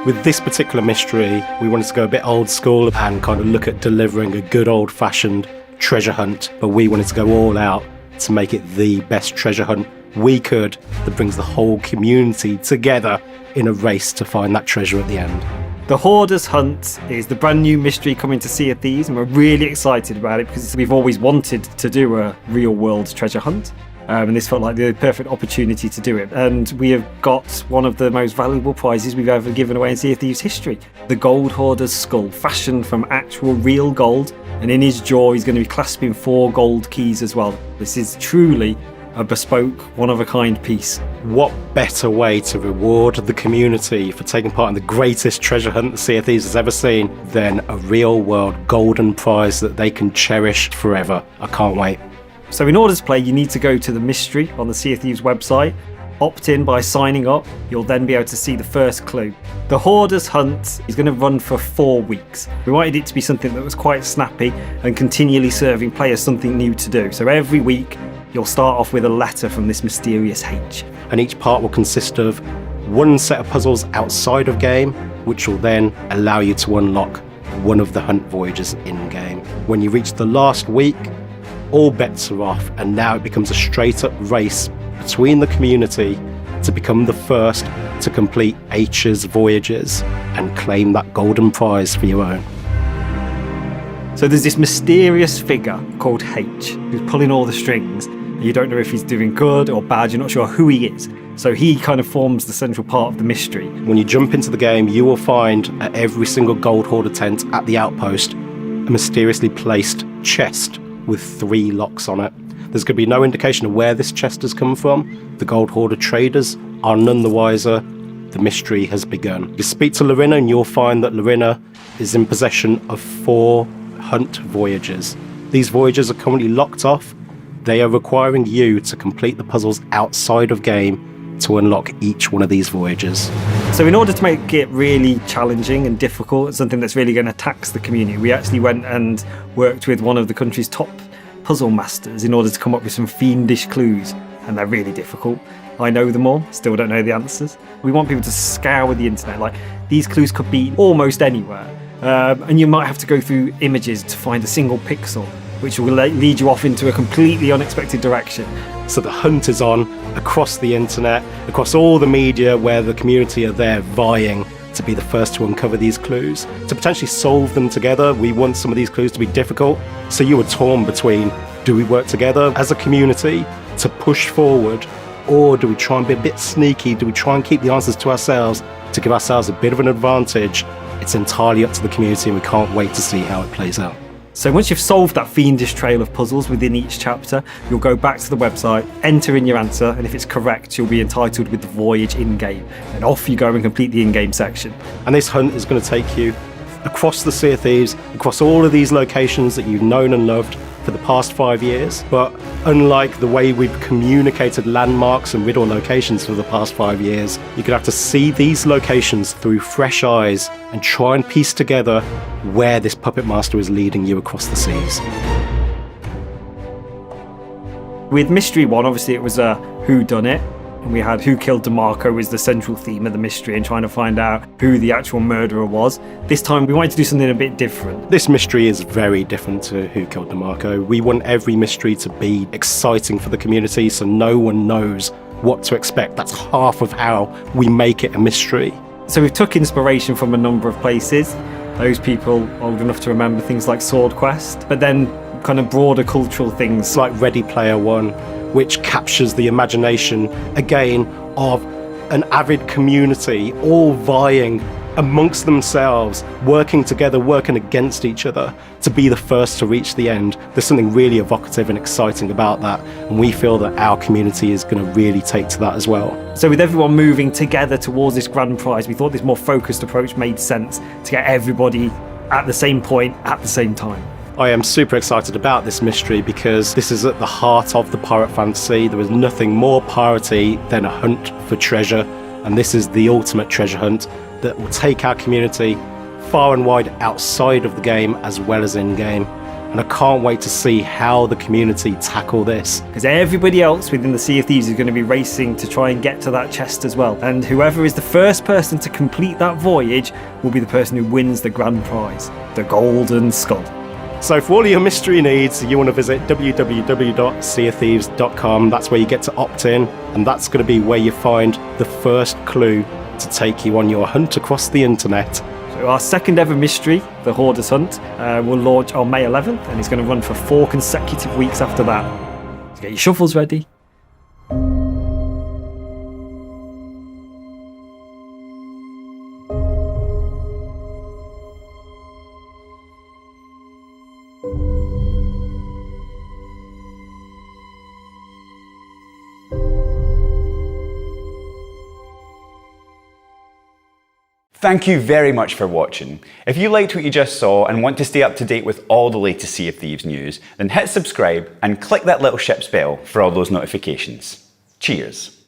With this particular mystery, we wanted to go a bit old school and kind of look at delivering a good old-fashioned treasure hunt, but we wanted to go all out to make it the best treasure hunt we could that brings the whole community together in a race to find that treasure at the end. The Hoarder's Hunt is the brand new mystery coming to Sea of Thieves, and we're really excited about it because we've always wanted to do a real world treasure hunt. And this felt like the perfect opportunity to do it. And we have got one of the most valuable prizes we've ever given away in Sea of Thieves history. The Gold Hoarder's skull, fashioned from actual real gold. And in his jaw, he's going to be clasping 4 gold keys as well. This is truly a bespoke, one-of-a-kind piece. What better way to reward the community for taking part in the greatest treasure hunt the Sea of Thieves has ever seen than a real-world golden prize that they can cherish forever. I can't wait. So in order to play, you need to go to the mystery on the Sea of Thieves website, opt in by signing up. You'll then be able to see the first clue. The Hoarder's Hunt is going to run for 4 weeks. We wanted it to be something that was quite snappy and continually serving players something new to do. So every week, you'll start off with a letter from this mysterious H. And each part will consist of one set of puzzles outside of game, which will then allow you to unlock one of the hunt voyages in-game. When you reach the last week, all bets are off, and now it becomes a straight-up race between the community to become the first to complete H's voyages and claim that golden prize for your own. So there's this mysterious figure called H who's pulling all the strings. You don't know if he's doing good or bad, you're not sure who he is. So he kind of forms the central part of the mystery. When you jump into the game, you will find at every single Gold Hoarder tent at the outpost a mysteriously placed chest with 3 locks on it. There's going to be no indication of where this chest has come from. The Gold Hoarder traders are none the wiser. The mystery has begun. You speak to Lorena and you'll find that Lorena is in possession of 4 hunt voyages. These voyages are currently locked off. They are requiring you to complete the puzzles outside of game to unlock each one of these voyages. So in order to make it really challenging and difficult, something that's really going to tax the community, we actually went and worked with one of the country's top puzzle masters in order to come up with some fiendish clues, and they're really difficult. I know them all, still don't know the answers. We want people to scour the internet, like these clues could be almost anywhere, and you might have to go through images to find a single pixel, which will lead you off into a completely unexpected direction. So the hunt is on across the internet, across all the media where the community are there vying to be the first to uncover these clues, to potentially solve them together. We want some of these clues to be difficult. So you were torn between, do we work together as a community to push forward, or do we try and be a bit sneaky? Do we try and keep the answers to ourselves to give ourselves a bit of an advantage? It's entirely up to the community, and we can't wait to see how it plays out. So once you've solved that fiendish trail of puzzles within each chapter, you'll go back to the website, enter in your answer, and if it's correct, you'll be entitled with the voyage in-game. And off you go and complete the in-game section. And this hunt is going to take you across the Sea of Thieves, across all of these locations that you've known and loved for the past 5 years. But unlike the way we've communicated landmarks and riddle locations for the past 5 years, you're going to have to see these locations through fresh eyes and try and piece together where this puppet master is leading you across the seas. With Mystery 1, obviously it was a whodunit. And we had who killed DeMarco as the central theme of the mystery and trying to find out who the actual murderer was. This time we wanted to do something a bit different. This mystery is very different to Who Killed DeMarco. We want every mystery to be exciting for the community so no one knows what to expect. That's half of how we make it a mystery. So we've took inspiration from a number of places. Those people old enough to remember things like Sword Quest, but then kind of broader cultural things like Ready Player One, which captures the imagination, again, of an avid community all vying amongst themselves, working together, working against each other to be the first to reach the end. There's something really evocative and exciting about that, and we feel that our community is going to really take to that as well. So with everyone moving together towards this grand prize, we thought this more focused approach made sense to get everybody at the same point at the same time. I am super excited about this mystery because this is at the heart of the pirate fantasy. There is nothing more piratey than a hunt for treasure, and this is the ultimate treasure hunt that will take our community far and wide outside of the game as well as in game. and I can't wait to see how the community tackle this. Because everybody else within the Sea of Thieves is going to be racing to try and get to that chest as well. And whoever is the first person to complete that voyage will be the person who wins the grand prize, the Golden Skull. So for all of your mystery needs, you want to visit www.seaofthieves.com. That's where you get to opt in, and that's going to be where you find the first clue to take you on your hunt across the internet. So our second ever mystery, the Hoarder's Hunt, will launch on May 11th, and it's going to run for 4 consecutive weeks after that. So get your shuffles ready. Thank you very much for watching. If you liked what you just saw and want to stay up to date with all the latest Sea of Thieves news, then hit subscribe and click that little ship's bell for all those notifications. Cheers.